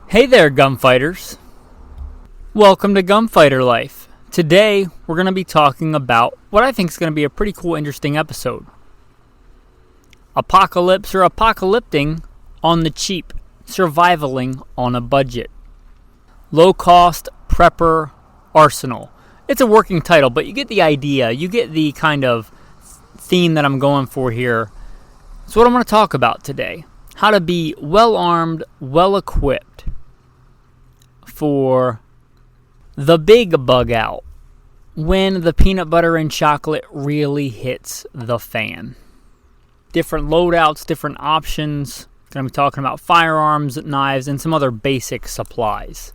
Hey there, gunfighters. Welcome to Gunfighter Life. Today, we're going to be talking about what I think is going to be a pretty cool, interesting episode. Apocalypse or apocalypting on the cheap. Survivaling on a budget. Low-cost prepper arsenal. It's a working title, but you get the idea. You get the kind of theme that I'm going for here. It's what I'm going to talk about today. How to be well-armed, well-equipped for the big bug out when the peanut butter and chocolate really hits the fan. Different loadouts, different options. Going to be talking about firearms, knives, and some other basic supplies.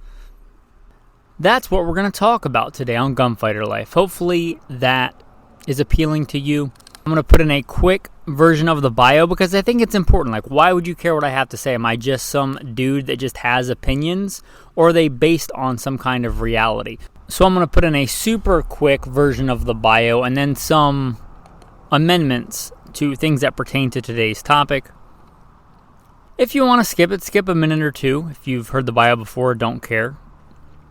That's what we're going to talk about today on Gunfighter Life. Hopefully that is appealing to you. I'm going to put in a quick version of the bio because I think it's important. Like, why would you care what I have to say? Am I just some dude that just has opinions? Or are they based on some kind of reality? So I'm going to put in a super quick version of the bio and then some amendments to things that pertain to today's topic. If you want to skip it, skip a minute or two. If you've heard the bio before, don't care.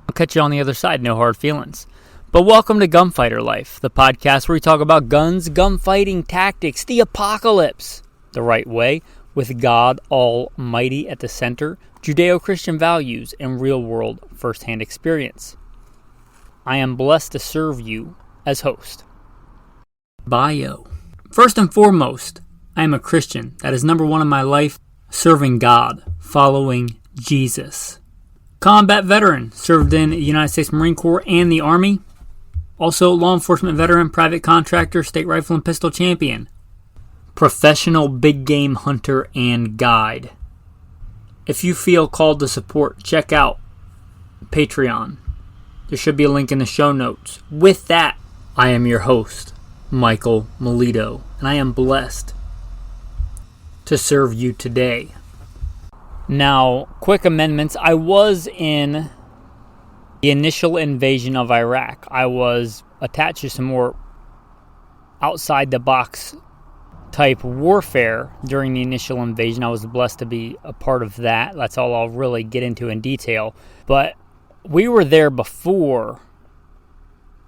I'll catch you on the other side, no hard feelings. But welcome to Gunfighter Life, the podcast where we talk about guns, gunfighting tactics, the apocalypse, the right way, with God Almighty at the center, Judeo-Christian values, and real-world first-hand experience. I am blessed to serve you as host. Bio. First and foremost, I am a Christian. That is number one in my life, serving God, following Jesus. Combat veteran, served in the United States Marine Corps and the Army. Also, law enforcement veteran, private contractor, state rifle and pistol champion. Professional big game hunter and guide. If you feel called to support, check out Patreon. There should be a link in the show notes. With that, I am your host, Michael Milito, and I am blessed to serve you today. Now, quick amendments. I was in the initial invasion of Iraq. I was attached to some more outside-the-box type warfare during the initial invasion. I was blessed to be a part of that. That's all I'll really get into in detail. But we were there before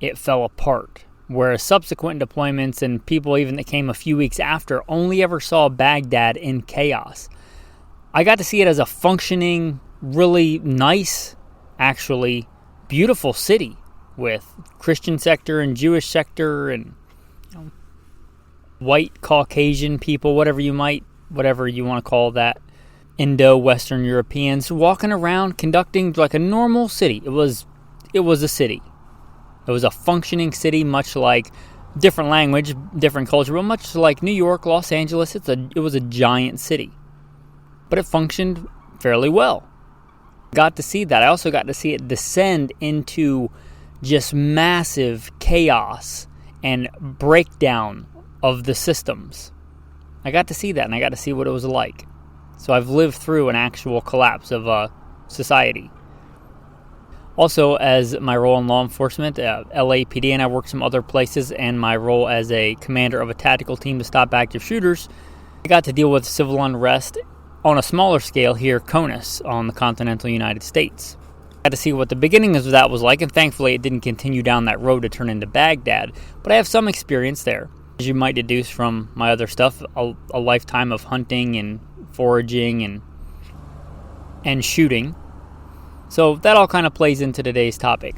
it fell apart, whereas subsequent deployments and people even that came a few weeks after only ever saw Baghdad in chaos. I got to see it as a functioning, really nice, actually beautiful city with Christian sector and Jewish sector and white Caucasian people, whatever you want to call that, Indo-Western Europeans walking around conducting like a normal city. It was a city. It was a functioning city, much like different language, different culture, but much like New York, Los Angeles. It was a giant city, but it functioned fairly well. Got to see that. I also got to see it descend into just massive chaos and breakdown of the systems. I got to see that, and I got to see what it was like. So I've lived through an actual collapse of a society. Also, as my role in law enforcement, LAPD, and I worked some other places, and my role as a commander of a tactical team to stop active shooters, I got to deal with civil unrest on a smaller scale here, CONUS, on the continental United States. I had to see what the beginning of that was like, and thankfully it didn't continue down that road to turn into Baghdad, but I have some experience there. As you might deduce from my other stuff, a lifetime of hunting and foraging and shooting. So that all kind of plays into today's topic.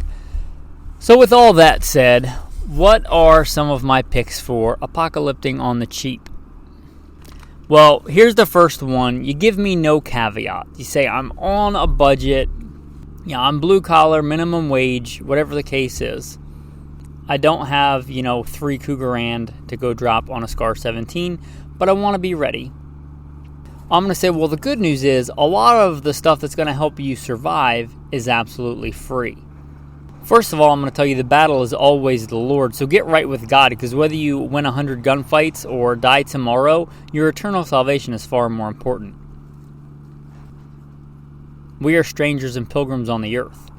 So with all that said, what are some of my picks for apocalypting on the cheap? Well, here's the first one. You give me no caveat. You say, I'm on a budget. I'm blue collar, minimum wage, whatever the case is. I don't have, 3 Cougarand to go drop on a Scar 17, but I want to be ready. I'm going to say, well, the good news is a lot of the stuff that's going to help you survive is absolutely free. First of all, I'm going to tell you the battle is always the Lord, so get right with God, because whether you win 100 gunfights or die tomorrow, your eternal salvation is far more important. We are strangers and pilgrims on the earth.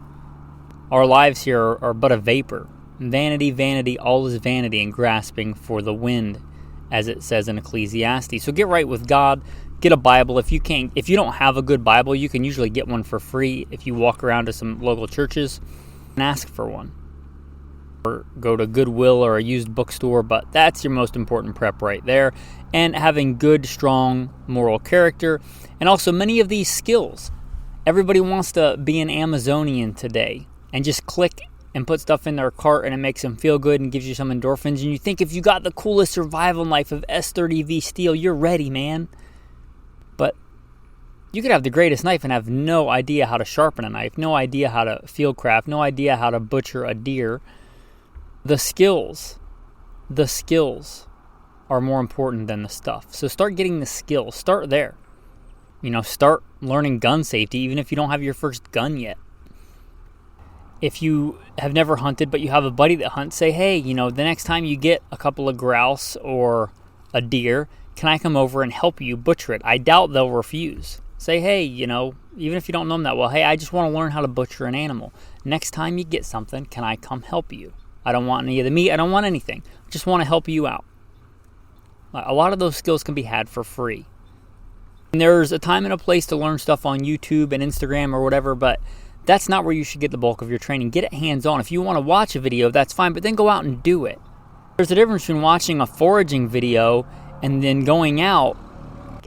Our lives here are but a vapor. Vanity, vanity, all is vanity, and grasping for the wind, as it says in Ecclesiastes. So get right with God, Get a Bible. If you don't have a good Bible, you can usually get one for free if you walk around to some local churches and ask for one. Or go to Goodwill or a used bookstore, but that's your most important prep right there. And having good, strong moral character, and also many of these skills. Everybody wants to be an Amazonian today and just click and put stuff in their cart and it makes them feel good and gives you some endorphins. And you think if you got the coolest survival knife of S30V steel, you're ready, man. But you could have the greatest knife and have no idea how to sharpen a knife, no idea how to field craft, no idea how to butcher a deer. The skills are more important than the stuff. So start getting the skills. Start there. Start learning gun safety, even if you don't have your first gun yet. If you have never hunted, but you have a buddy that hunts, say, hey, the next time you get a couple of grouse or a deer, can I come over and help you butcher it? I doubt they'll refuse. Say, hey, even if you don't know them that well, hey, I just want to learn how to butcher an animal. Next time you get something, can I come help you? I don't want any of the meat. I don't want anything. I just want to help you out. A lot of those skills can be had for free. And there's a time and a place to learn stuff on YouTube and Instagram or whatever, but that's not where you should get the bulk of your training. Get it hands-on. If you want to watch a video, that's fine, but then go out and do it. There's a difference between watching a foraging video and then going out.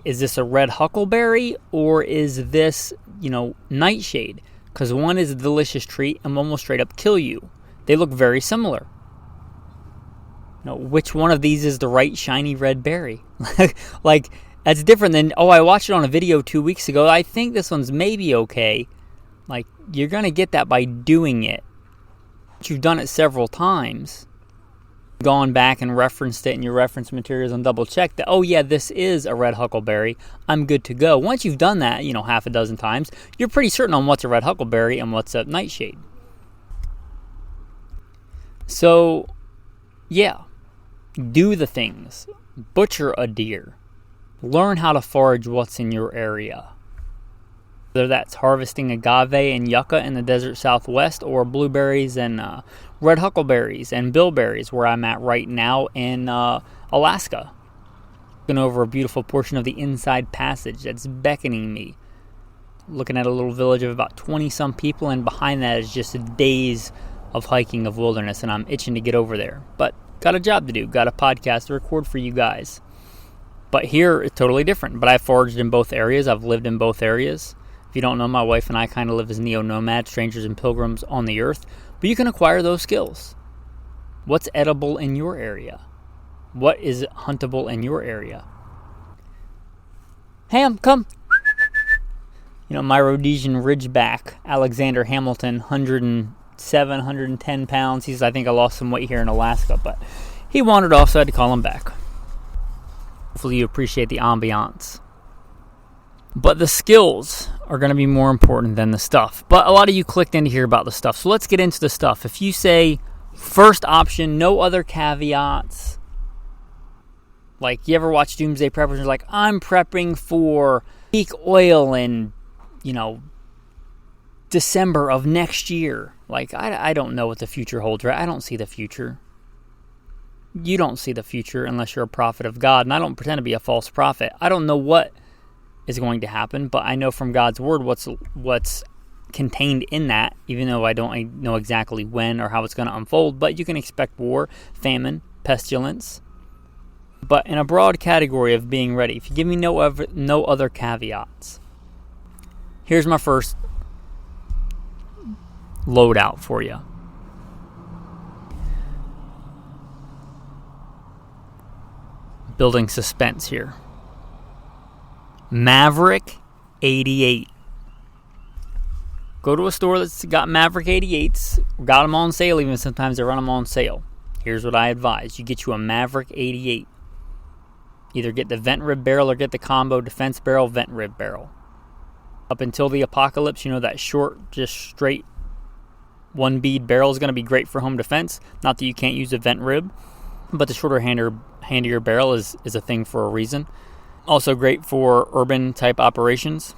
Is this a red huckleberry or is this, nightshade? Because one is a delicious treat and one will straight up kill you. They look very similar. Which one of these is the right shiny red berry? That's different than, I watched it on a video 2 weeks ago. I think this one's maybe okay. You're going to get that by doing it. But you've done it several times. Gone back and referenced it in your reference materials and double checked that, this is a red huckleberry. I'm good to go. Once you've done that, half a dozen times, you're pretty certain on what's a red huckleberry and what's a nightshade. So, do the things. Butcher a deer. Learn how to forage what's in your area. Whether that's harvesting agave and yucca in the desert southwest or blueberries and red huckleberries and bilberries where I'm at right now in Alaska. Looking over a beautiful portion of the Inside Passage that's beckoning me. Looking at a little village of about 20-some people, and behind that is just days of hiking of wilderness, and I'm itching to get over there. But got a job to do, got a podcast to record for you guys. But here, it's totally different. But I've foraged in both areas. I've lived in both areas. If you don't know, my wife and I kind of live as neo-nomads, strangers and pilgrims on the earth. But you can acquire those skills. What's edible in your area? What is huntable in your area? Ham, come. My Rhodesian Ridgeback, Alexander Hamilton, 107, 110 pounds. I think I lost some weight here in Alaska, but he wandered off, so I had to call him back. Hopefully you appreciate the ambiance. But the skills are going to be more important than the stuff. But a lot of you clicked in to hear about the stuff. So let's get into the stuff. If you say first option, no other caveats. You ever watch Doomsday Preppers and you're like, I'm prepping for peak oil in, December of next year. I don't know what the future holds, right? I don't see the future. You don't see the future unless you're a prophet of God, and I don't pretend to be a false prophet. I don't know what is going to happen, but I know from God's word what's contained in that, even though I don't know exactly when or how it's going to unfold. But you can expect war, famine, pestilence. But in a broad category of being ready, if you give me no other caveats, here's my first loadout for you. Building suspense here. Maverick 88. Go to a store that's got Maverick 88s. Got them on sale, even sometimes they run them on sale. Here's what I advise. You get you a Maverick 88. Either get the vent rib barrel or get the combo defense barrel, vent rib barrel. Up until the apocalypse, that short, just straight one bead barrel is going to be great for home defense. Not that you can't use a vent rib, but the shorter, handier barrel is a thing for a reason. Also great for urban type operations.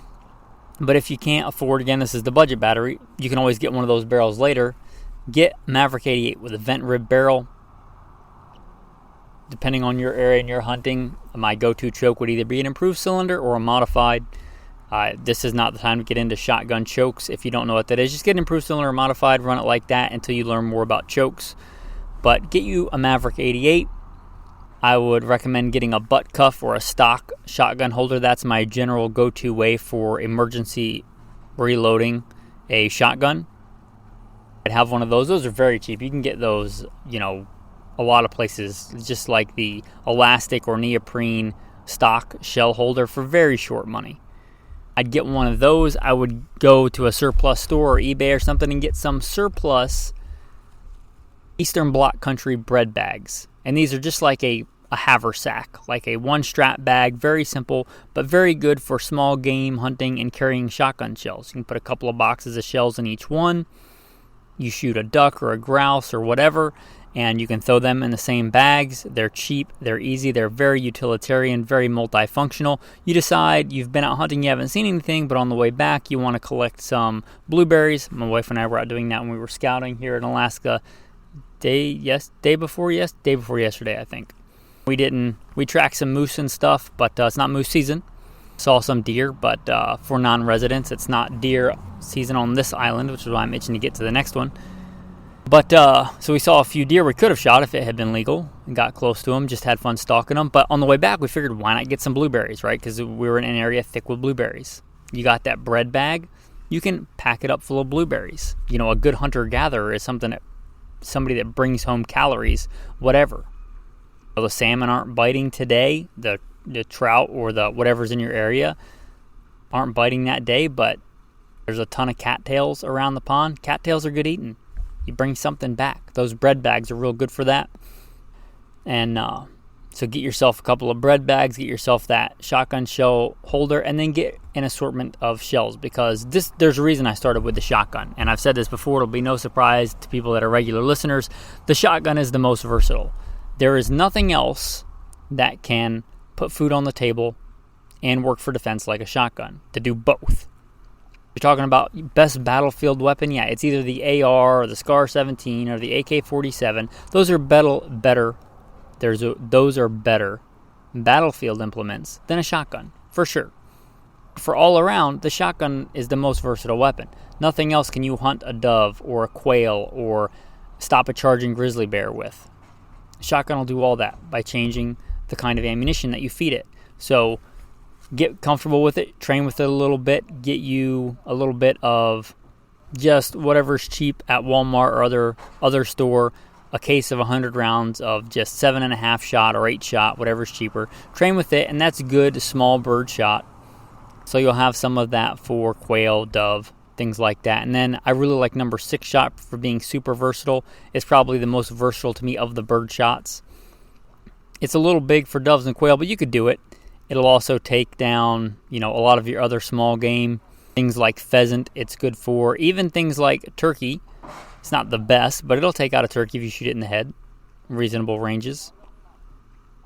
But if you can't afford, again, this is the budget battery, you can always get one of those barrels later. Get Maverick 88 with a vent rib barrel. depending on your area and your hunting, my go-to choke would either be an improved cylinder or a modified. This is not the time to get into shotgun chokes. If you don't know what that is, just get an improved cylinder or modified, run it like that until you learn more about chokes. But get you a Maverick 88. I would recommend getting a butt cuff or a stock shotgun holder. That's my general go-to way for emergency reloading a shotgun. I'd have one of those. Those are very cheap. You can get those, a lot of places, just like the elastic or neoprene stock shell holder for very short money. I'd get one of those. I would go to a surplus store or eBay or something and get some surplus Eastern Bloc Country bread bags. And these are just like a haversack, like a one-strap bag, very simple, but very good for small game hunting and carrying shotgun shells. You can put a couple of boxes of shells in each one. You shoot a duck or a grouse or whatever, and you can throw them in the same bags. They're cheap, they're easy, they're very utilitarian, very multifunctional. You decide you've been out hunting, you haven't seen anything, but on the way back you want to collect some blueberries. My wife and I were out doing that when we were scouting here in Alaska day before yesterday, I think. We tracked some moose and stuff, but it's not moose season. Saw some deer, but for non-residents, it's not deer season on this island, which is why I'm itching to get to the next one. But so we saw a few deer we could have shot if it had been legal and got close to them, just had fun stalking them. But on the way back, we figured why not get some blueberries, right? Because we were in an area thick with blueberries. You got that bread bag, you can pack it up full of blueberries. A good hunter-gatherer is somebody that brings home calories, whatever. The salmon aren't biting today, the trout or the whatever's in your area aren't biting that day, but there's a ton of cattails around the pond. Cattails are good eating. You bring something back. Those bread bags are real good for that. And so get yourself a couple of bread bags, get yourself that shotgun shell holder, and then get an assortment of shells, because there's a reason I started with the shotgun. And I've said this before, it'll be no surprise to people that are regular listeners. The shotgun is the most versatile. There is nothing else that can put food on the table and work for defense like a shotgun, to do both. You're talking about best battlefield weapon? Yeah, it's either the AR or the SCAR 17 or the AK-47. Those are better. Those are better battlefield implements than a shotgun, for sure. For all around, the shotgun is the most versatile weapon. Nothing else can you hunt a dove or a quail or stop a charging grizzly bear with. Shotgun will do all that by changing the kind of ammunition that you feed it. So get comfortable with it, train with it a little bit, get you a little bit of just whatever's cheap at Walmart or other store, a case of 100 rounds of just 7.5 shot or 8 shot, whatever's cheaper. Train with it, and that's good small bird shot. So you'll have some of that for quail, dove, things like that. And then I really like number 6 shot for being super versatile. It's probably the most versatile to me of the bird shots. It's a little big for doves and quail, but you could do it. It'll also take down, a lot of your other small game, things like pheasant. It's good for even things like turkey. It's not the best, but it'll take out a turkey if you shoot it in the head. Reasonable ranges.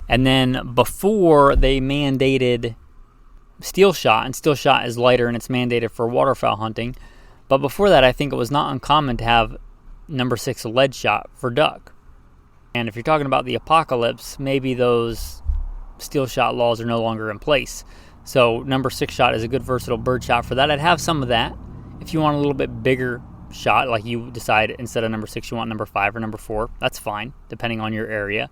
And then before they mandated steel shot, and steel shot is lighter and it's mandated for waterfowl hunting, but before that I think it was not uncommon to have number 6 lead shot for duck. And if you're talking about the apocalypse, maybe those steel shot laws are no longer in place. So number 6 shot is a good versatile bird shot for that. I'd have some of that. If you want a little bit bigger shot, like you decide instead of number 6 you want number 5 or number 4, that's fine, depending on your area.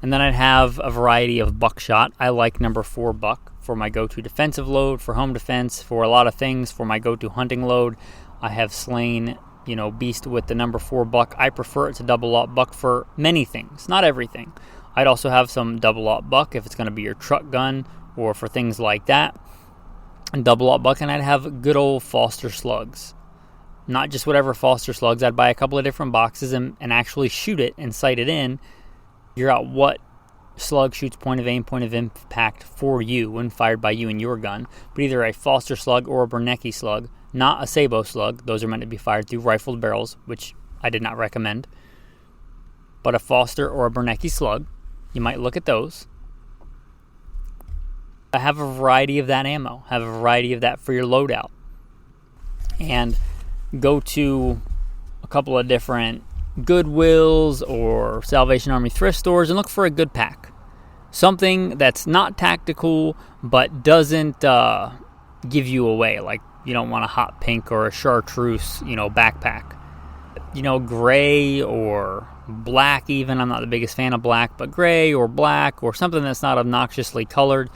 And then I'd have a variety of buckshot. I like number 4 buck for my go-to defensive load, for home defense, for a lot of things, for my go-to hunting load. I have slain, beast with the number 4 buck. I prefer it to double-aught buck for many things, not everything. I'd also have some double-aught buck if it's going to be your truck gun or for things like that. And double-aught buck, and I'd have good old Foster slugs. Not just whatever Foster slugs. I'd buy a couple of different boxes and actually shoot it and sight it in. Figure out what slug shoots point of aim, point of impact for you when fired by you and your gun. But either a Foster slug or a Bernanke slug, not a Sabo slug. Those are meant to be fired through rifled barrels, which I did not recommend. But a Foster or a Bernanke slug, you might look at those. I have a variety of that ammo. Have a variety of that for your loadout. And go to a couple of different Goodwills or Salvation Army thrift stores and look for a good pack. Something that's not tactical but doesn't give you away. Like, you don't want a hot pink or a chartreuse, backpack. Gray or black even. I'm not the biggest fan of black, but gray or black or something that's not obnoxiously colored.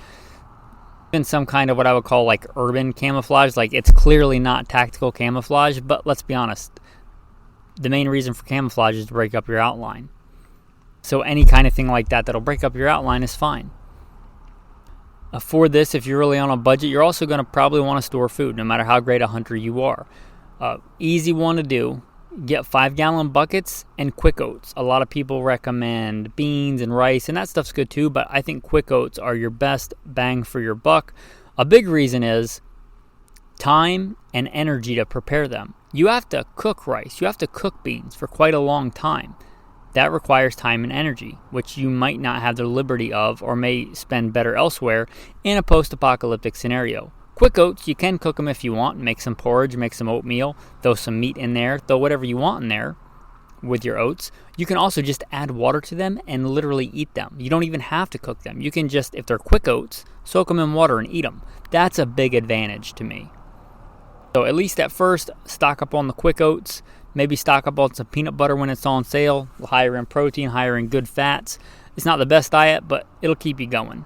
In some kind of what I would call like urban camouflage. Like, it's clearly not tactical camouflage, but let's be honest. The main reason for camouflage is to break up your outline. So any kind of thing like that that'll break up your outline is fine. For this, if you're really on a budget, you're also going to probably want to store food, no matter how great a hunter you are. Easy one to do. Get 5-gallon buckets and quick oats. A lot of people recommend beans and rice, and that stuff's good too, but I think quick oats are your best bang for your buck. A big reason is time and energy to prepare them. You have to cook rice, you have to cook beans for quite a long time. That requires time and energy, which you might not have the liberty of or may spend better elsewhere in a post-apocalyptic scenario. Quick oats, you can cook them if you want. Make some porridge, make some oatmeal, throw some meat in there, throw whatever you want in there with your oats. You can also just add water to them and literally eat them. You don't even have to cook them. You can just, if they're quick oats, soak them in water and eat them. That's a big advantage to me. So at least at first, stock up on the quick oats. Maybe stock up on some peanut butter when it's on sale. Higher in protein, higher in good fats. It's not the best diet, but it'll keep you going.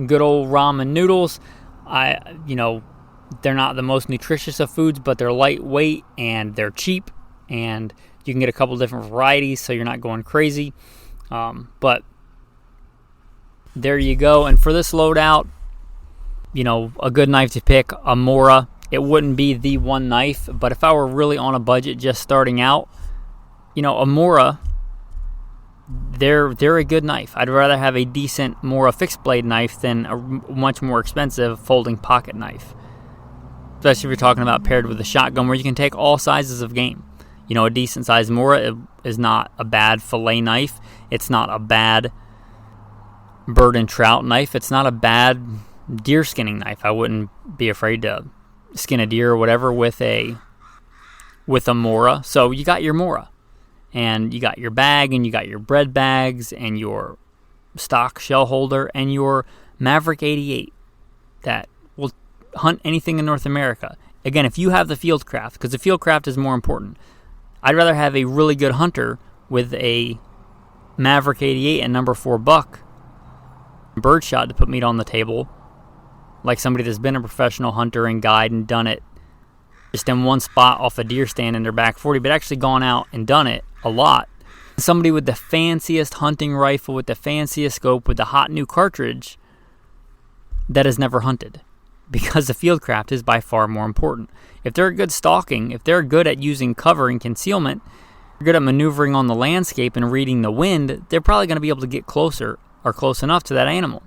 Good old ramen noodles. They're not the most nutritious of foods, but they're lightweight and they're cheap. And you can get a couple different varieties, so you're not going crazy. But there you go. And for this loadout, a good knife to pick, a Mora. It wouldn't be the one knife, but if I were really on a budget just starting out, a Mora, they're a good knife. I'd rather have a decent Mora fixed blade knife than a much more expensive folding pocket knife. Especially if you're talking about paired with a shotgun where you can take all sizes of game. A decent sized Mora is not a bad fillet knife. It's not a bad bird and trout knife. It's not a bad deer skinning knife. I wouldn't be afraid to skin a deer or whatever with a Mora. So you got your Mora, and you got your bag, and you got your bread bags, and your stock shell holder, and your Maverick 88 that will hunt anything in North America. Again, if you have the Fieldcraft, because the Fieldcraft is more important. I'd rather have a really good hunter with a Maverick 88 and number 4 buck birdshot to put meat on the table, like somebody that's been a professional hunter and guide and done it just in one spot off a deer stand in their back 40, but actually gone out and done it a lot. Somebody with the fanciest hunting rifle, with the fanciest scope, with the hot new cartridge that has never hunted, because the Fieldcraft is by far more important. If they're good stalking, if they're good at using cover and concealment, they're good at maneuvering on the landscape and reading the wind, they're probably going to be able to get closer or close enough to that animal.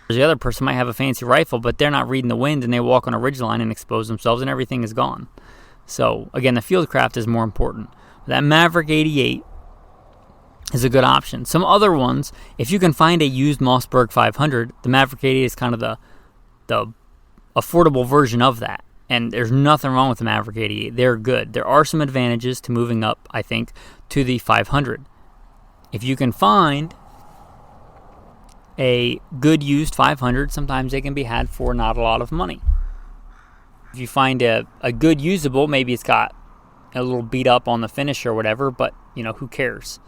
The other person might have a fancy rifle, but they're not reading the wind, and they walk on a ridgeline and expose themselves, and everything is gone. So, again, the Fieldcraft is more important. That Maverick 88 is a good option. Some other ones, if you can find a used Mossberg 500, the Maverick 88 is kind of the affordable version of that. And there's nothing wrong with the Maverick 88. They're good. There are some advantages to moving up, I think, to the 500. If you can find a good used 500, sometimes they can be had for not a lot of money. If you find a good usable, maybe it's got a little beat up on the finish or whatever, but who cares?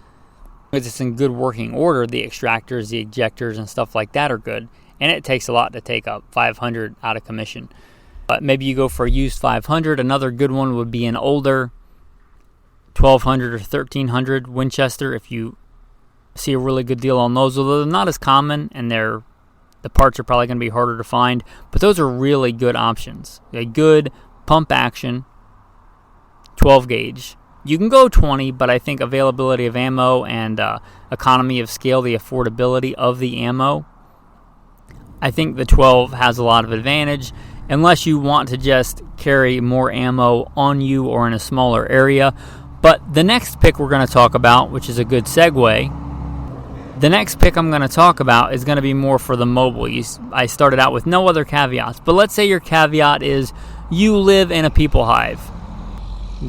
Because it's in good working order, the extractors, the ejectors, and stuff like that are good, and it takes a lot to take a 500 out of commission. But maybe you go for a used 500. Another good one would be an older 1200 or 1300 Winchester if you see a really good deal on those, although they're not as common and the parts are probably going to be harder to find, but those are really good options. A good pump action 12 gauge. You can go 20, but I think availability of ammo and economy of scale, the affordability of the ammo, I think the 12 has a lot of advantage, unless you want to just carry more ammo on you or in a smaller area. But the next pick we're going to talk about, which is a good segue, the next pick I'm going to talk about is going to be more for the mobile. I started out with no other caveats, but let's say your caveat is you live in a people hive.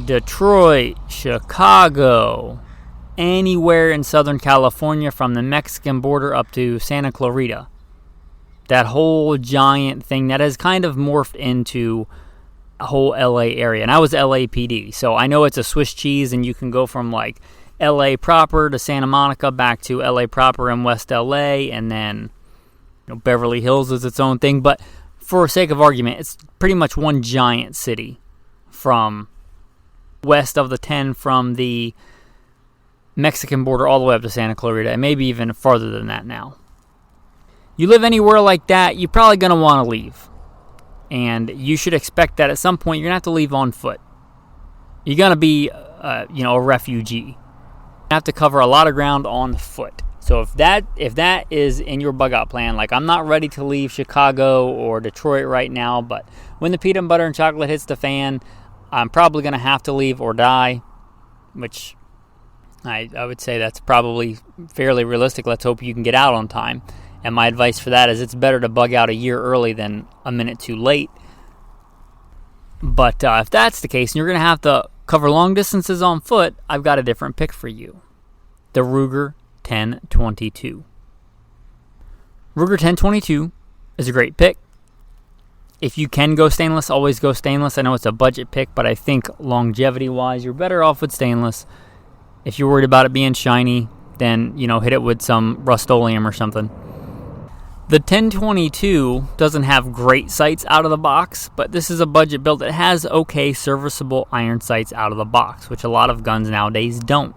Detroit, Chicago, anywhere in Southern California from the Mexican border up to Santa Clarita. That whole giant thing that has kind of morphed into a whole LA area. And I was LAPD, so I know it's a Swiss cheese, and you can go from like LA proper to Santa Monica back to LA proper in West LA, and then Beverly Hills is its own thing. But for sake of argument, it's pretty much one giant city from west of the 10 from the Mexican border all the way up to Santa Clarita, and maybe even farther than that now. You live anywhere like that, you're probably going to want to leave. And you should expect that at some point you're going to have to leave on foot. You're going to be, a refugee. You have to cover a lot of ground on foot. So if that is in your bug out plan, like I'm not ready to leave Chicago or Detroit right now, but when the peanut butter and chocolate hits the fan, I'm probably going to have to leave or die, which I would say that's probably fairly realistic. Let's hope you can get out on time. And my advice for that is it's better to bug out a year early than a minute too late. But if that's the case and you're going to have to cover long distances on foot, I've got a different pick for you. The Ruger 1022. Ruger 1022 is a great pick. If you can go stainless, always go stainless. I know it's a budget pick, but I think longevity-wise, you're better off with stainless. If you're worried about it being shiny, then, hit it with some Rust-Oleum or something. The 1022 doesn't have great sights out of the box, but this is a budget build that has okay serviceable iron sights out of the box, which a lot of guns nowadays don't.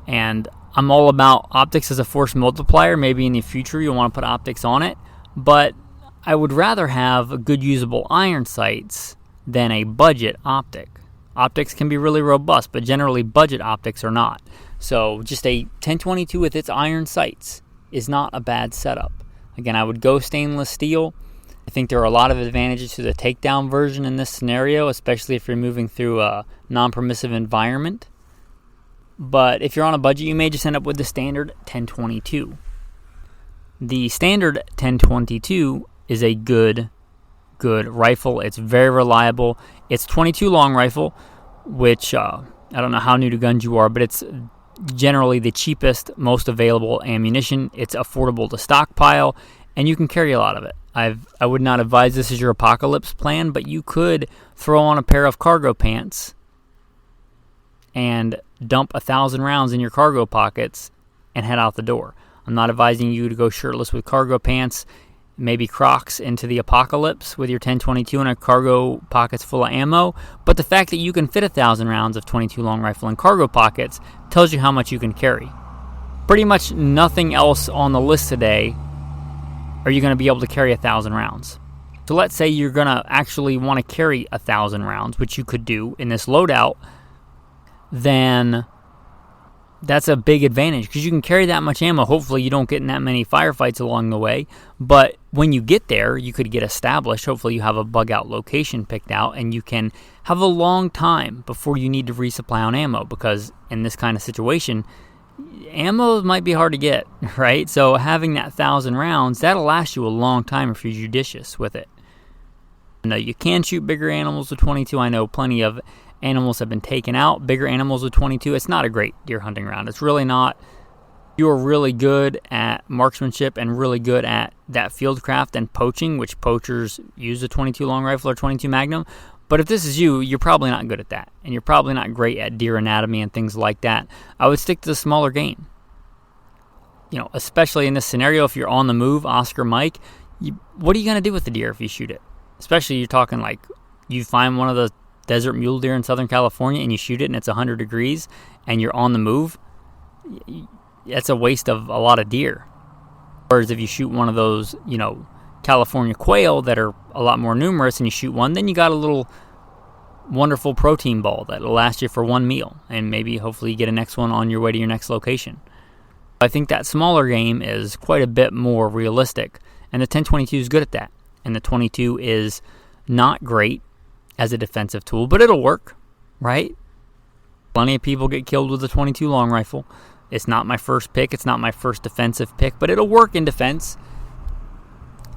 And I'm all about optics as a force multiplier. Maybe in the future you'll want to put optics on it, but I would rather have good usable iron sights than a budget optic. Optics can be really robust, but generally budget optics are not. So just a 1022 with its iron sights is not a bad setup. Again, I would go stainless steel. I think there are a lot of advantages to the takedown version in this scenario, especially if you're moving through a non-permissive environment. But if you're on a budget, you may just end up with the standard 1022. The standard 1022 is a good rifle. It's very reliable. It's 22 long rifle, which I don't know how new to guns you are, but it's generally the cheapest, most available ammunition. It's affordable to stockpile, and you can carry a lot of it. I would not advise this as your apocalypse plan, but you could throw on a pair of cargo pants and dump 1,000 rounds in your cargo pockets and head out the door. I'm not advising you to go shirtless with cargo pants, maybe Crocs into the apocalypse with your 1022 and a cargo pockets full of ammo, but the fact that you can fit 1,000 rounds of 22 long rifle in cargo pockets tells you how much you can carry. Pretty much nothing else on the list today are you going to be able to carry 1,000 rounds. So let's say you're going to actually want to carry 1,000 rounds, which you could do in this loadout, then that's a big advantage because you can carry that much ammo. Hopefully you don't get in that many firefights along the way, but when you get there, you could get established. Hopefully you have a bug out location picked out, and you can have a long time before you need to resupply on ammo, because in this kind of situation, ammo might be hard to get, right? So having that 1,000 rounds, that'll last you a long time if you're judicious with it. Now, you can shoot bigger animals with 22. I know plenty of animals have been taken out. Bigger animals with 22, it's not a great deer hunting round. It's really not. You are really good at marksmanship and really good at that fieldcraft and poaching, which poachers use a 22 long rifle or 22 Magnum. But if this is you, you're probably not good at that. And you're probably not great at deer anatomy and things like that. I would stick to the smaller game. Especially in this scenario, if you're on the move, Oscar Mike, what are you going to do with the deer if you shoot it? Especially you're talking like you find one of the desert mule deer in Southern California and you shoot it and it's 100 degrees and you're on the move. That's a waste of a lot of deer. Whereas if you shoot one of those, California quail that are a lot more numerous and you shoot one, then you got a little wonderful protein ball that'll last you for one meal, and maybe hopefully you get a next one on your way to your next location. I think that smaller game is quite a bit more realistic, and the 1022 is good at that. And the 22 is not great as a defensive tool, but it'll work, right? Plenty of people get killed with a 22 long rifle. It's not my first pick. It's not my first defensive pick, but it'll work in defense.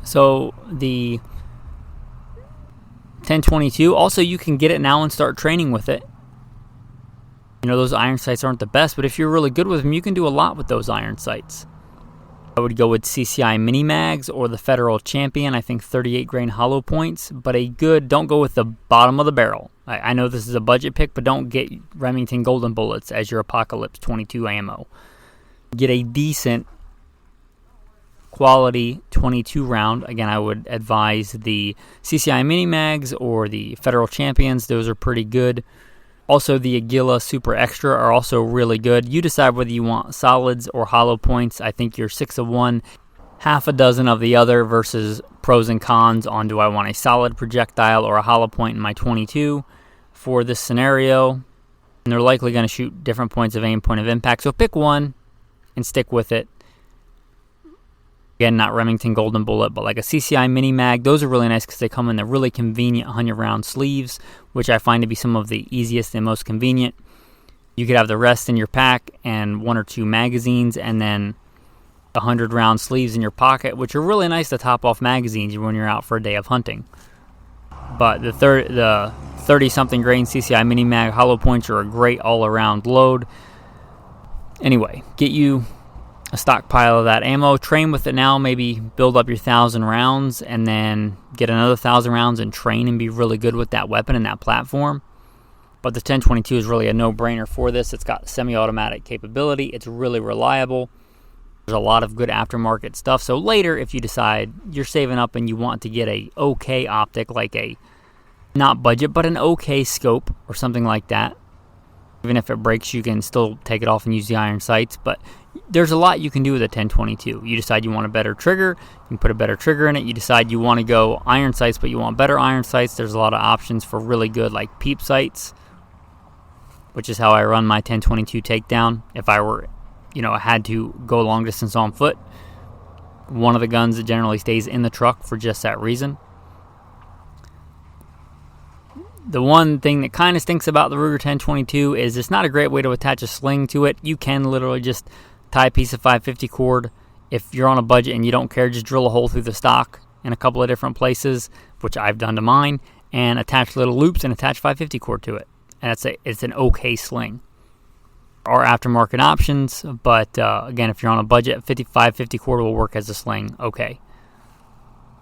So the 1022, also you can get it now and start training with it. Those iron sights aren't the best, but if you're really good with them, you can do a lot with those iron sights. I would go with CCI Mini Mags or the Federal Champion, I think 38 grain hollow points, but don't go with the bottom of the barrel. I know this is a budget pick, but don't get Remington Golden Bullets as your Apocalypse 22 ammo. Get a decent quality 22 round. Again, I would advise the CCI Mini Mags or the Federal Champions. Those are pretty good. Also, the Aguila Super Extra are also really good. You decide whether you want solids or hollow points. I think you're 6 of one, half a dozen of the other versus pros and cons on do I want a solid projectile or a hollow point in my 22 for this scenario. And they're likely going to shoot different points of aim, point of impact. So pick one and stick with it. Again, not Remington Golden Bullet, but like a CCI Mini Mag. Those are really nice because they come in the really convenient 100-round sleeves, which I find to be some of the easiest and most convenient. You could have the rest in your pack and 1 or 2 magazines, and then 100-round sleeves in your pocket, which are really nice to top off magazines when you're out for a day of hunting. But the 30-something grain CCI Mini Mag hollow points are a great all-around load. Anyway, get you a stockpile of that ammo, train with it now, maybe build up your 1,000 rounds, and then get another 1,000 rounds and train and be really good with that weapon and that platform. But the 1022 is really a no-brainer for this. It's got semi-automatic capability. It's really reliable. There's a lot of good aftermarket stuff. So later, if you decide you're saving up and you want to get a okay optic, like a not budget, but an okay scope or something like that, even if it breaks, you can still take it off and use the iron sights. But there's a lot you can do with a 1022. You decide you want a better trigger, you can put a better trigger in it. You decide you want to go iron sights, but you want better iron sights. There's a lot of options for really good, like peep sights, which is how I run my 1022 takedown. If I were, had to go long distance on foot, one of the guns that generally stays in the truck for just that reason. The one thing that kind of stinks about the Ruger 1022 is it's not a great way to attach a sling to it. You can literally just tie a piece of 550 cord. If you're on a budget and you don't care, just drill a hole through the stock in a couple of different places, which I've done to mine, and attach little loops and attach 550 cord to it. And it's an okay sling. There are aftermarket options, but again, if you're on a budget, 550 cord will work as a sling, okay.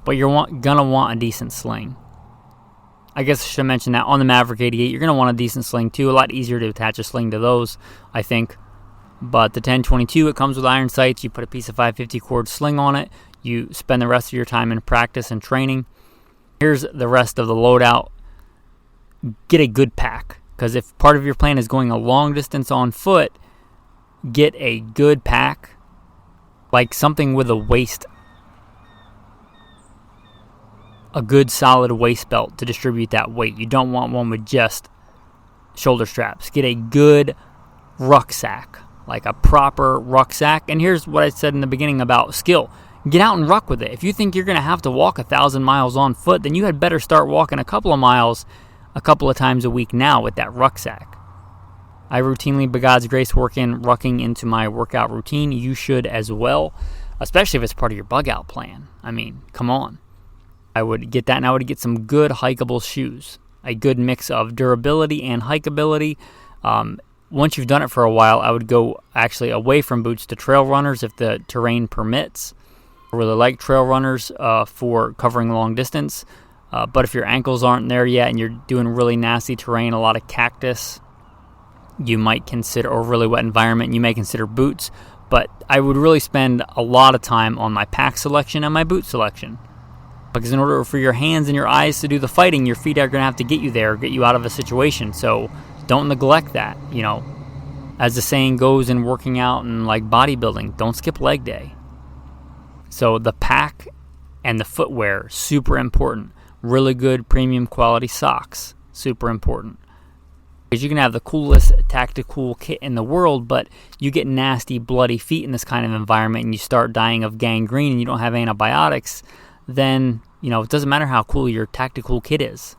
But you're gonna want a decent sling. I guess I should have mentioned that on the Maverick 88, you're going to want a decent sling too. A lot easier to attach a sling to those, I think. But the 1022, it comes with iron sights. You put a piece of 550 cord sling on it. You spend the rest of your time in practice and training. Here's the rest of the loadout. Get a good pack. Because if part of your plan is going a long distance on foot, get a good pack. Like something with a waist, a good solid waist belt to distribute that weight. You don't want one with just shoulder straps. Get a good rucksack, like a proper rucksack. And here's what I said in the beginning about skill. Get out and ruck with it. If you think you're going to have to walk 1,000 miles on foot, then you had better start walking a couple of miles a couple of times a week now with that rucksack. I routinely, by God's grace, work in rucking into my workout routine. You should as well, especially if it's part of your bug out plan. I mean, come on. I would get that, and I would get some good hikeable shoes. A good mix of durability and hikeability. Once you've done it for a while, I would go actually away from boots to trail runners if the terrain permits. I really like trail runners for covering long distance. But if your ankles aren't there yet and you're doing really nasty terrain, a lot of cactus, you might consider, or really wet environment, you may consider boots. But I would really spend a lot of time on my pack selection and my boot selection. Because in order for your hands and your eyes to do the fighting, your feet are going to have to get you there, get you out of a situation. So don't neglect that. As the saying goes in working out and like bodybuilding, don't skip leg day. So the pack and the footwear, super important. Really good premium quality socks, super important. Because you can have the coolest tactical kit in the world, but you get nasty, bloody feet in this kind of environment and you start dying of gangrene and you don't have antibiotics, then, it doesn't matter how cool your tactical kit is.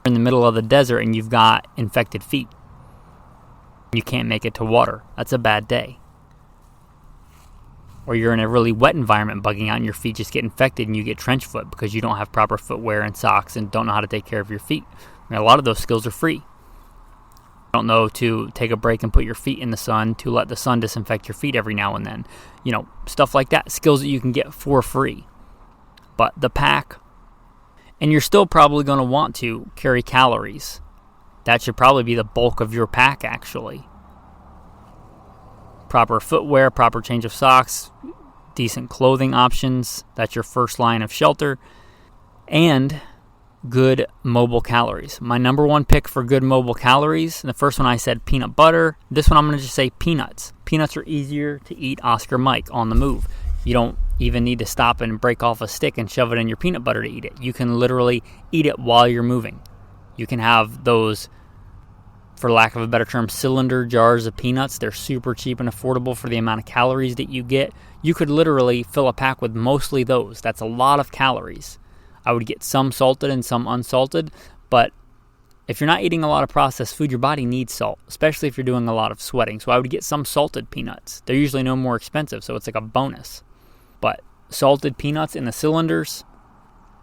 You're in the middle of the desert and you've got infected feet. You can't make it to water. That's a bad day. Or you're in a really wet environment bugging out and your feet just get infected and you get trench foot because you don't have proper footwear and socks and don't know how to take care of your feet. A lot of those skills are free. don't know to take a break and put your feet in the sun, to let the sun disinfect your feet every now and then. Stuff like that. Skills that you can get for free. But the pack, and you're still probably going to want to carry calories. That should probably be the bulk of your pack, actually. Proper footwear, proper change of socks, decent clothing options. That's your first line of shelter. And good mobile calories. My number one pick for good mobile calories, the first one I said peanut butter. This one I'm going to just say peanuts. Peanuts are easier to eat, Oscar Mike, on the move. You don't even need to stop and break off a stick and shove it in your peanut butter to eat it. You can literally eat it while you're moving. You can have those, for lack of a better term, cylinder jars of peanuts. They're super cheap and affordable for the amount of calories that you get. You could literally fill a pack with mostly those. That's a lot of calories. I would get some salted and some unsalted, but if you're not eating a lot of processed food, your body needs salt, especially if you're doing a lot of sweating. So I would get some salted peanuts. They're usually no more expensive, so it's like a bonus. But salted peanuts in the cylinders,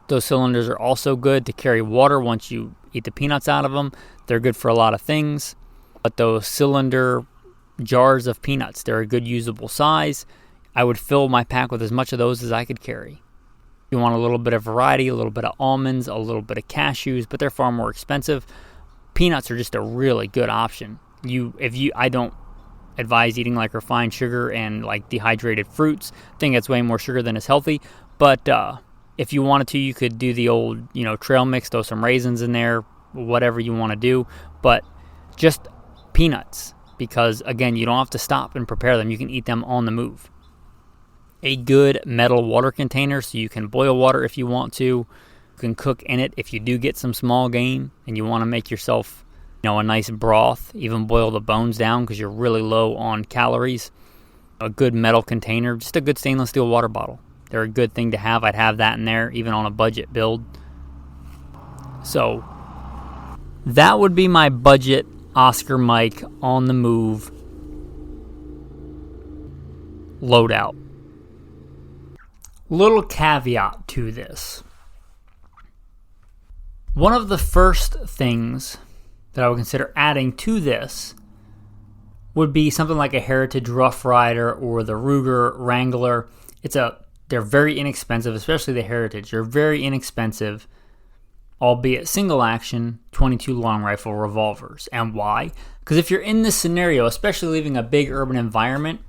those cylinders are also good to carry water once you eat the peanuts out of them. They're good for a lot of things, but those cylinder jars of peanuts, they're a good usable size. I would fill my pack with as much of those as I could carry. You want a little bit of variety, a little bit of almonds, a little bit of cashews, but they're far more expensive. Peanuts are just a really good option. I don't advise eating like refined sugar and like dehydrated fruits. I think that's way more sugar than is healthy. But if you wanted to, you could do the old, trail mix, throw some raisins in there, whatever you want to do. But just peanuts, because again, you don't have to stop and prepare them. You can eat them on the move. A good metal water container so you can boil water if you want to. You can cook in it if you do get some small game and you want to make yourself, a nice broth. Even boil the bones down because you're really low on calories. A good metal container, just a good stainless steel water bottle. They're a good thing to have. I'd have that in there even on a budget build. So that would be my budget Oscar Mike on the move loadout. Little caveat to this. One of the first things that I would consider adding to this would be something like a Heritage Rough Rider or the Ruger Wrangler. They're very inexpensive, especially the Heritage. They're very inexpensive, albeit single action 22 long rifle revolvers. And why? Because if you're in this scenario, especially leaving a big urban environment,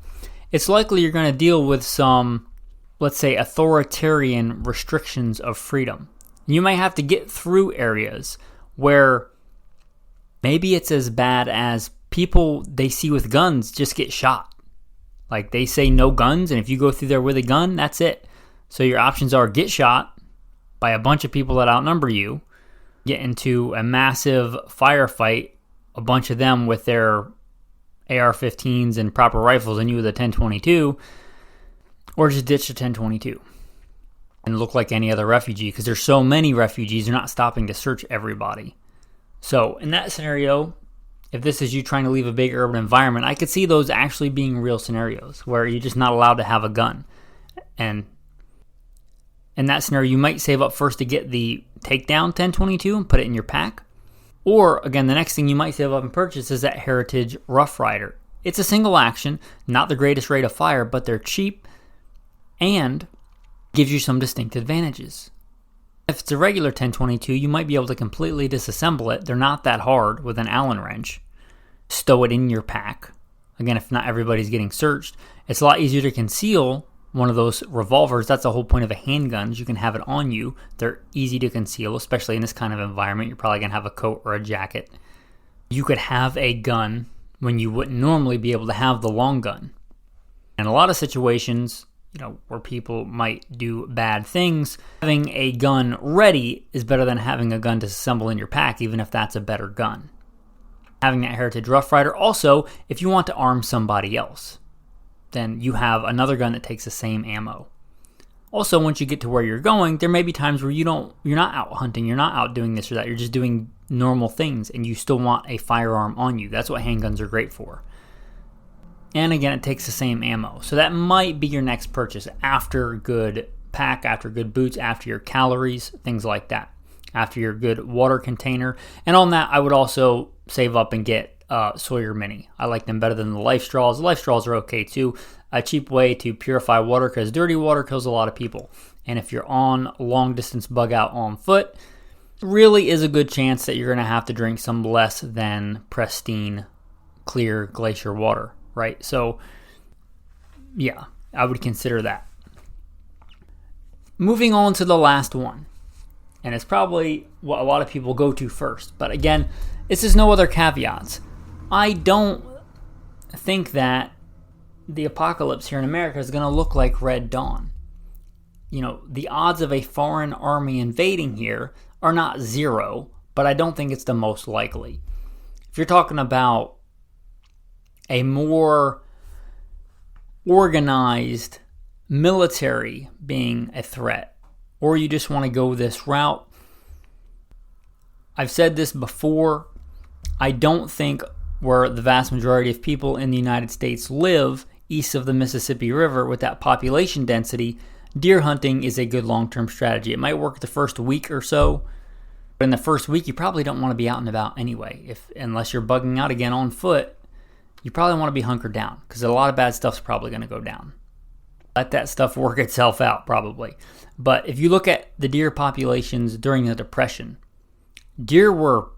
it's likely you're going to deal with some, let's say, authoritarian restrictions of freedom. You might have to get through areas where maybe it's as bad as people they see with guns just get shot. Like they say no guns, and if you go through there with a gun, that's it. So your options are get shot by a bunch of people that outnumber you, get into a massive firefight, a bunch of them with their AR-15s and proper rifles, and you with a 10-22, or just ditch the 10-22 and look like any other refugee, because there's so many refugees, they're not stopping to search everybody. So in that scenario, if this is you trying to leave a big urban environment, I could see those actually being real scenarios where you're just not allowed to have a gun. And in that scenario, you might save up first to get the takedown 10-22 and put it in your pack. Or, again, the next thing you might save up and purchase is that Heritage Rough Rider. It's a single action, not the greatest rate of fire, but they're cheap and gives you some distinct advantages. If it's a regular 10-22, you might be able to completely disassemble it. They're not that hard with an Allen wrench. Stow it in your pack. Again, if not everybody's getting searched, it's a lot easier to conceal one of those revolvers. That's the whole point of a handgun, is you can have it on you. They're easy to conceal, especially in this kind of environment. You're probably going to have a coat or a jacket. You could have a gun when you wouldn't normally be able to have the long gun. In a lot of situations, where people might do bad things, having a gun ready is better than having a gun to assemble in your pack, even if that's a better gun. Having that Heritage Rough Rider also, if you want to arm somebody else, then you have another gun that takes the same ammo. Also, once you get to where you're going, there may be times where you're not out hunting, you're not out doing this or that, you're just doing normal things, and you still want a firearm on you. That's what handguns are great for. And again, it takes the same ammo. So that might be your next purchase after good pack, after good boots, after your calories, things like that. After your good water container. And on that, I would also save up and get Sawyer Mini. I like them better than the Life Straws. The Life Straws are okay too. A cheap way to purify water, because dirty water kills a lot of people. And if you're on long distance bug out on foot, really is a good chance that you're going to have to drink some less than pristine, clear glacier water, right? So, yeah, I would consider that. Moving on to the last one. And it's probably what a lot of people go to first. But again, this is no other caveats. I don't think that the apocalypse here in America is going to look like Red Dawn. You know, the odds of a foreign army invading here are not zero, but I don't think it's the most likely. If you're talking about a more organized military being a threat, or you just want to go this route, I've said this before, I don't think where the vast majority of people in the United States live, east of the Mississippi River, with that population density, deer hunting is a good long-term strategy. It might work the first week or so, but in the first week, you probably don't want to be out and about anyway. Unless you're bugging out again on foot, you probably want to be hunkered down, because a lot of bad stuff's probably going to go down. Let that stuff work itself out, probably. But if you look at the deer populations during the Depression, deer were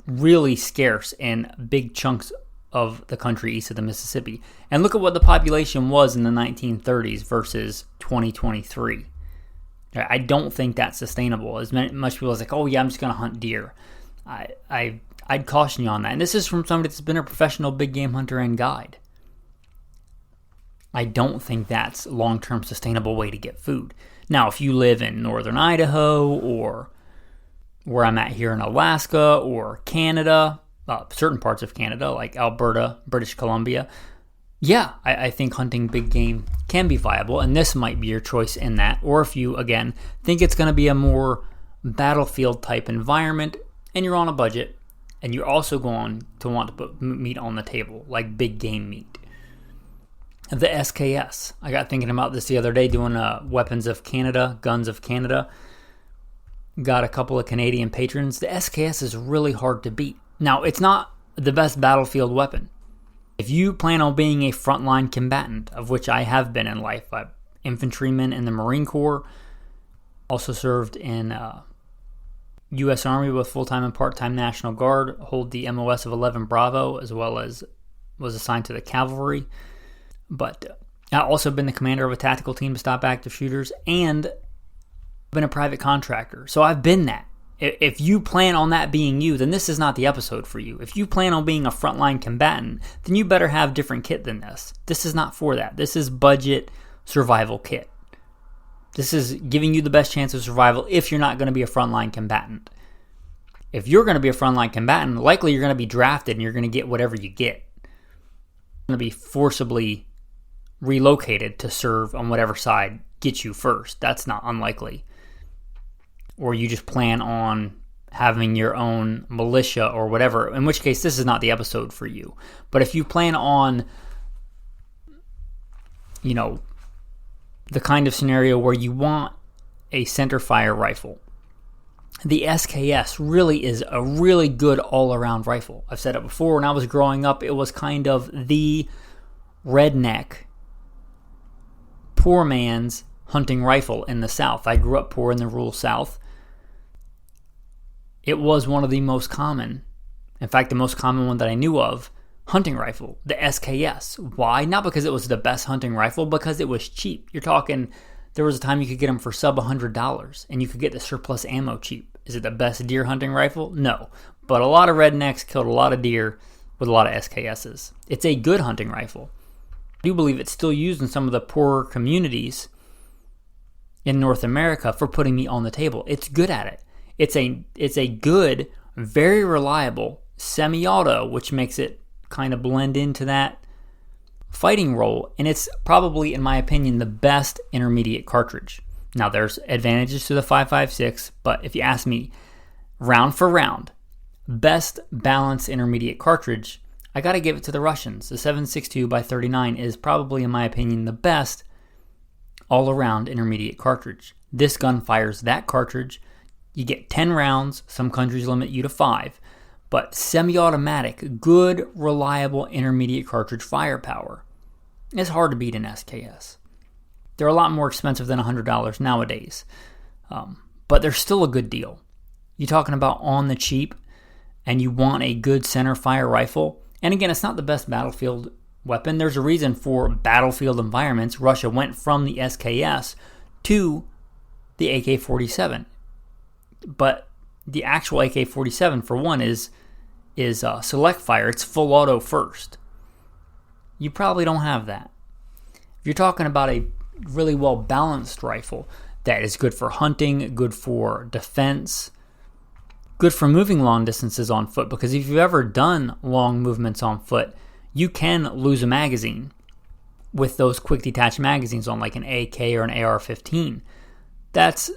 really scarce in big chunks of the country east of the Mississippi. And look at what the population was in the 1930s versus 2023. I don't think that's sustainable. As much people as like, oh yeah, I'm just going to hunt deer. I'd caution you on that. And this is from somebody that's been a professional big game hunter and guide. I don't think that's a long-term sustainable way to get food. Now, if you live in northern Idaho or where I'm at here in Alaska or Canada, certain parts of Canada like Alberta, British Columbia, yeah, I think hunting big game can be viable, and this might be your choice in that. Or if you, again, think it's going to be a more battlefield type environment and you're on a budget and you're also going to want to put meat on the table, like big game meat. The SKS. I got thinking about this the other day doing Weapons of Canada, Guns of Canada. Got a couple of Canadian patrons. The SKS is really hard to beat. Now, it's not the best battlefield weapon. If you plan on being a frontline combatant, of which I have been in life, I'm infantryman in the Marine Corps, also served in U.S. Army with full-time and part-time National Guard, hold the MOS of 11 Bravo, as well as was assigned to the cavalry. But I've also been the commander of a tactical team to stop active shooters and been a private contractor. So I've been that. If you plan on that being you, then this is not the episode for you. If you plan on being a frontline combatant, then you better have different kit than this. This is not for that. This is budget survival kit. This is giving you the best chance of survival if you're not going to be a frontline combatant. If you're going to be a frontline combatant, likely you're going to be drafted and you're going to get whatever you get. You're going to be forcibly relocated to serve on whatever side gets you first. That's not unlikely. Or you just plan on having your own militia or whatever, in which case this is not the episode for you. But if you plan on, the kind of scenario where you want a center fire rifle, the SKS really is a really good all-around rifle. I've said it before, when I was growing up, it was kind of the redneck, poor man's hunting rifle in the South. I grew up poor in the rural South. It was one of the most common, in fact, the most common one that I knew of, hunting rifle, the SKS. Why? Not because it was the best hunting rifle, because it was cheap. You're talking, there was a time you could get them for sub $100, and you could get the surplus ammo cheap. Is it the best deer hunting rifle? No. But a lot of rednecks killed a lot of deer with a lot of SKSs. It's a good hunting rifle. I do believe it's still used in some of the poorer communities in North America for putting meat on the table. It's good at it. It's a good, very reliable semi-auto, which makes it kind of blend into that fighting role. And it's probably, in my opinion, the best intermediate cartridge. Now, there's advantages to the 5.56, but if you ask me, round for round, best balanced intermediate cartridge, I got to give it to the Russians. The 7.62x39 is probably, in my opinion, the best all-around intermediate cartridge. This gun fires that cartridge. You get 10 rounds. Some countries limit you to 5. But semi-automatic, good, reliable, intermediate cartridge firepower. It's hard to beat an SKS. They're a lot more expensive than $100 nowadays. But they're still a good deal. You're talking about on the cheap, and you want a good center fire rifle. And again, it's not the best battlefield weapon. There's a reason for battlefield environments. Russia went from the SKS to the AK-47. But the actual AK-47, for one, is select fire. It's full auto first. You probably don't have that. If you're talking about a really well balanced rifle that is good for hunting, good for defense, good for moving long distances on foot, because if you've ever done long movements on foot, you can lose a magazine with those quick detach magazines on, like an AK or an AR-15. That's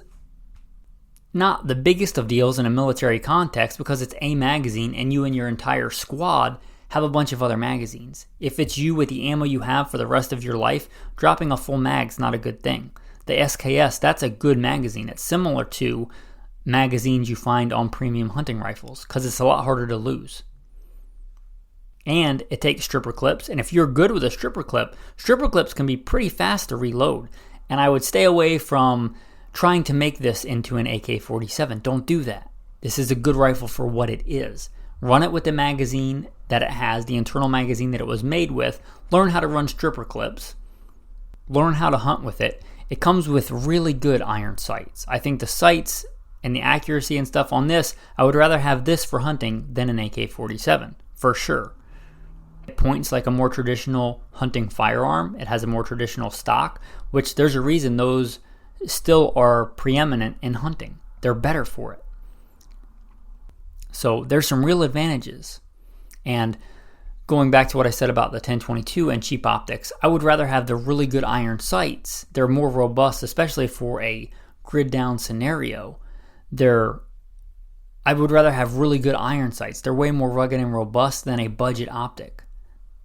not the biggest of deals in a military context because it's a magazine and you and your entire squad have a bunch of other magazines. If it's you with the ammo you have for the rest of your life, dropping a full mag's not a good thing. The SKS, that's a good magazine. It's similar to magazines you find on premium hunting rifles because it's a lot harder to lose. And it takes stripper clips, and if you're good with a stripper clips can be pretty fast to reload. And I would stay away from trying to make this into an AK-47. Don't do that. This is a good rifle for what it is. Run it with the magazine that it has, the internal magazine that it was made with. Learn how to run stripper clips. Learn how to hunt with it. It comes with really good iron sights. I think the sights and the accuracy and stuff on this, I would rather have this for hunting than an AK-47, for sure. It points like a more traditional hunting firearm. It has a more traditional stock, which there's a reason those still are preeminent in hunting. They're better for it. So there's some real advantages. And going back to what I said about the 1022 and cheap optics, I would rather have the really good iron sights. They're more robust, especially for a grid down scenario. I would rather have really good iron sights. They're way more rugged and robust than a budget optic.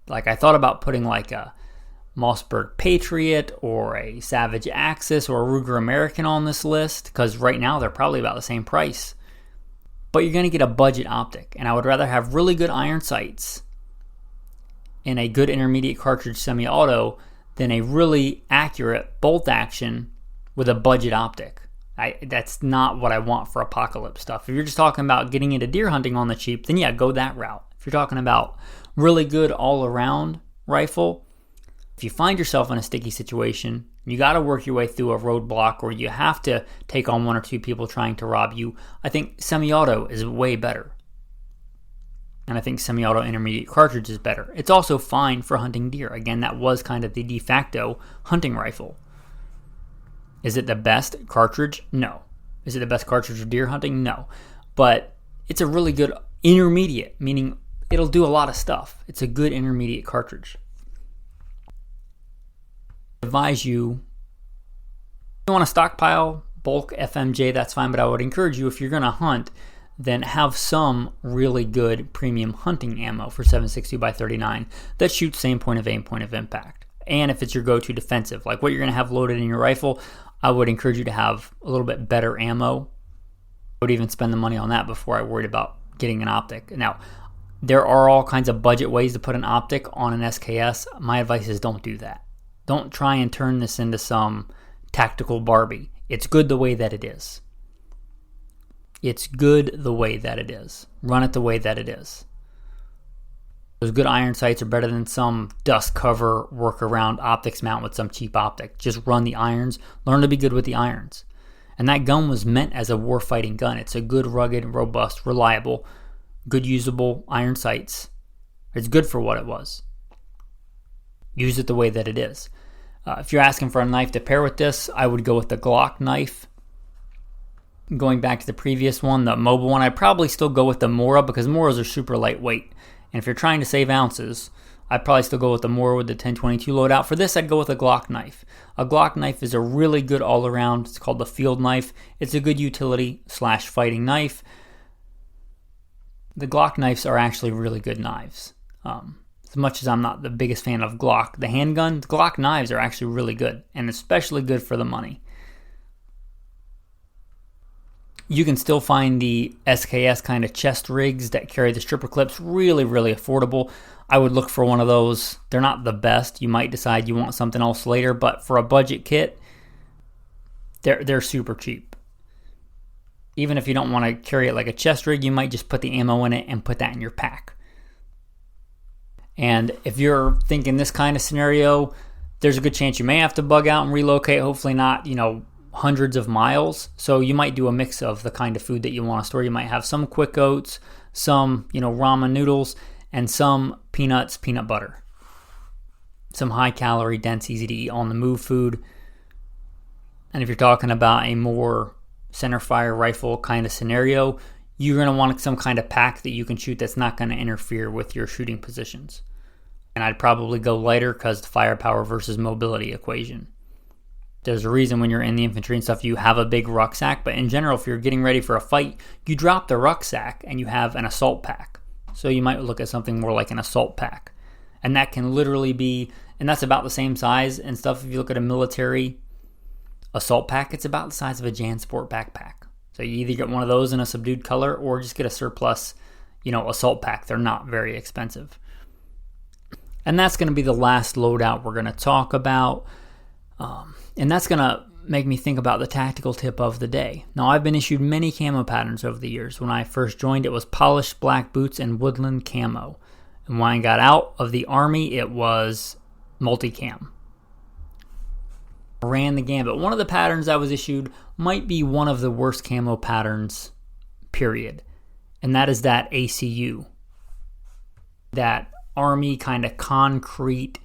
Like, I thought about putting like a Mossberg Patriot or a Savage Axis or a Ruger American on this list because right now they're probably about the same price. But you're going to get a budget optic, and I would rather have really good iron sights and a good intermediate cartridge semi-auto than a really accurate bolt action with a budget optic. That's not what I want for apocalypse stuff. If you're just talking about getting into deer hunting on the cheap, then yeah, go that route. If you're talking about really good all-around rifle, if you find yourself in a sticky situation, you got to work your way through a roadblock or you have to take on one or two people trying to rob you, I think semi-auto is way better. And I think semi-auto intermediate cartridge is better. It's also fine for hunting deer. Again, that was kind of the de facto hunting rifle. Is it the best cartridge? No. Is it the best cartridge for deer hunting? No. But it's a really good intermediate, meaning it'll do a lot of stuff. It's a good intermediate cartridge. I advise you, if you want to stockpile bulk FMJ, that's fine, but I would encourage you, if you're going to hunt, then have some really good premium hunting ammo for 7.62x39 that shoots same point of aim, point of impact. And if it's your go-to defensive, like what you're going to have loaded in your rifle, I would encourage you to have a little bit better ammo. I would even spend the money on that before I worried about getting an optic. Now, there are all kinds of budget ways to put an optic on an SKS. My advice is don't do that. Don't try and turn this into some tactical Barbie. It's good the way that it is. It's good the way that it is. Run it the way that it is. Those good iron sights are better than some dust cover workaround optics mount with some cheap optic. Just run the irons. Learn to be good with the irons. And that gun was meant as a war-fighting gun. It's a good, rugged, robust, reliable, good usable iron sights. It's good for what it was. Use it the way that it is. If you're asking for a knife to pair with this, I would go with the Glock knife. Going back to the previous one, the mobile one, I'd probably still go with the Mora because Moras are super lightweight. And if you're trying to save ounces, I'd probably still go with the Mora with the 1022 loadout. For this, I'd go with a Glock knife. A Glock knife is a really good all-around. It's called the field knife. It's a good utility / fighting knife. The Glock knives are actually really good knives. As much as I'm not the biggest fan of Glock, the handgun, the Glock knives are actually really good, and especially good for the money. You can still find the SKS kind of chest rigs that carry the stripper clips, really, really affordable. I would look for one of those. They're not the best. You might decide you want something else later, but for a budget kit, they're super cheap. Even if you don't want to carry it like a chest rig, you might just put the ammo in it and put that in your pack. And if you're thinking this kind of scenario, there's a good chance you may have to bug out and relocate. Hopefully not, hundreds of miles. So you might do a mix of the kind of food that you want to store. You might have some quick oats, some, ramen noodles, and some peanuts, peanut butter. Some high calorie, dense, easy to eat on the move food. And if you're talking about a more center fire rifle kind of scenario, you're going to want some kind of pack that you can shoot that's not going to interfere with your shooting positions. And I'd probably go lighter because the firepower versus mobility equation. There's a reason when you're in the infantry and stuff, you have a big rucksack. But in general, if you're getting ready for a fight, you drop the rucksack and you have an assault pack. So you might look at something more like an assault pack. And that can literally be, and that's about the same size and stuff. If you look at a military assault pack, it's about the size of a JanSport backpack. So you either get one of those in a subdued color or just get a surplus, assault pack. They're not very expensive. And that's going to be the last loadout we're going to talk about. And that's going to make me think about the tactical tip of the day. Now, I've been issued many camo patterns over the years. When I first joined, it was polished black boots and woodland camo. And when I got out of the Army, it was multicam. Ran the gambit. One of the patterns I was issued might be one of the worst camo patterns, period. And that is that ACU. That Army kind of concrete,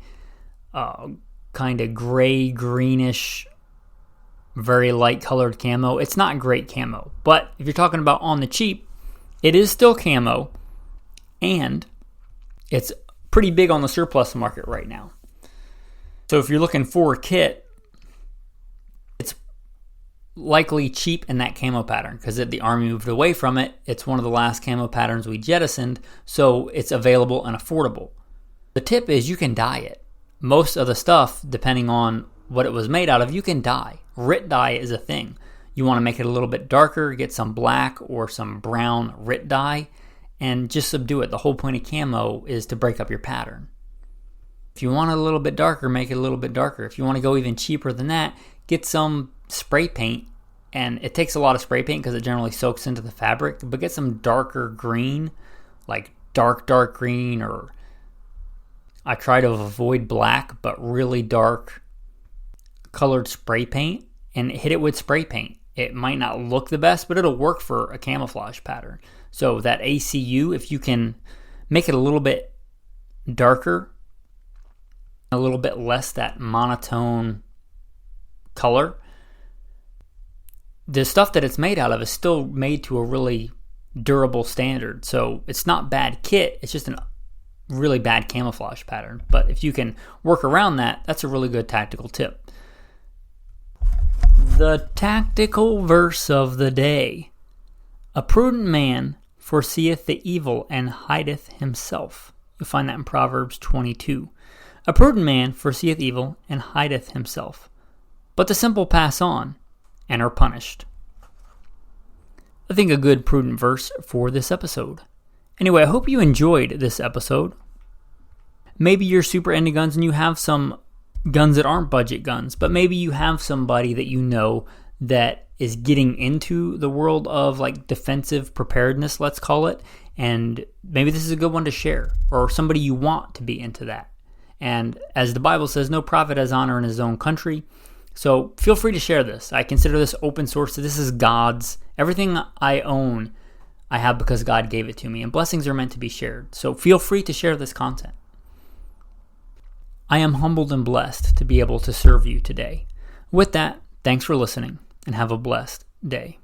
kind of gray, greenish, very light colored camo. It's not great camo. But if you're talking about on the cheap, it is still camo. And it's pretty big on the surplus market right now. So if you're looking for a kit, it's likely cheap in that camo pattern because the Army moved away from it. It's one of the last camo patterns we jettisoned, so it's available and affordable. The tip is you can dye it. Most of the stuff, depending on what it was made out of, you can dye. RIT dye is a thing. You want to make it a little bit darker, get some black or some brown RIT dye, and just subdue it. The whole point of camo is to break up your pattern. If you want it a little bit darker, make it a little bit darker. If you want to go even cheaper than that, get some spray paint. And it takes a lot of spray paint because it generally soaks into the fabric. But get some darker green, like dark green, or I try to avoid black, but really dark colored spray paint, and hit it with spray paint. It might not look the best, but it'll work for a camouflage pattern. So that ACU, if you can make it a little bit darker, a little bit less that monotone color, the stuff that it's made out of is still made to a really durable standard. So it's not bad kit, it's just a really bad camouflage pattern. But if you can work around that, that's a really good tactical tip. The tactical verse of the day. A prudent man foreseeth the evil and hideth himself. You'll find that in Proverbs 22. A prudent man foreseeth evil and hideth himself, but the simple pass on and are punished. I think a good prudent verse for this episode. Anyway, I hope you enjoyed this episode. Maybe you're super into guns and you have some guns that aren't budget guns, but maybe you have somebody that you know that is getting into the world of like defensive preparedness, let's call it, and maybe this is a good one to share, or somebody you want to be into that. And as the Bible says, no prophet has honor in his own country. So feel free to share this. I consider this open source. This is God's. Everything I own, I have because God gave it to me. And blessings are meant to be shared. So feel free to share this content. I am humbled and blessed to be able to serve you today. With that, thanks for listening and have a blessed day.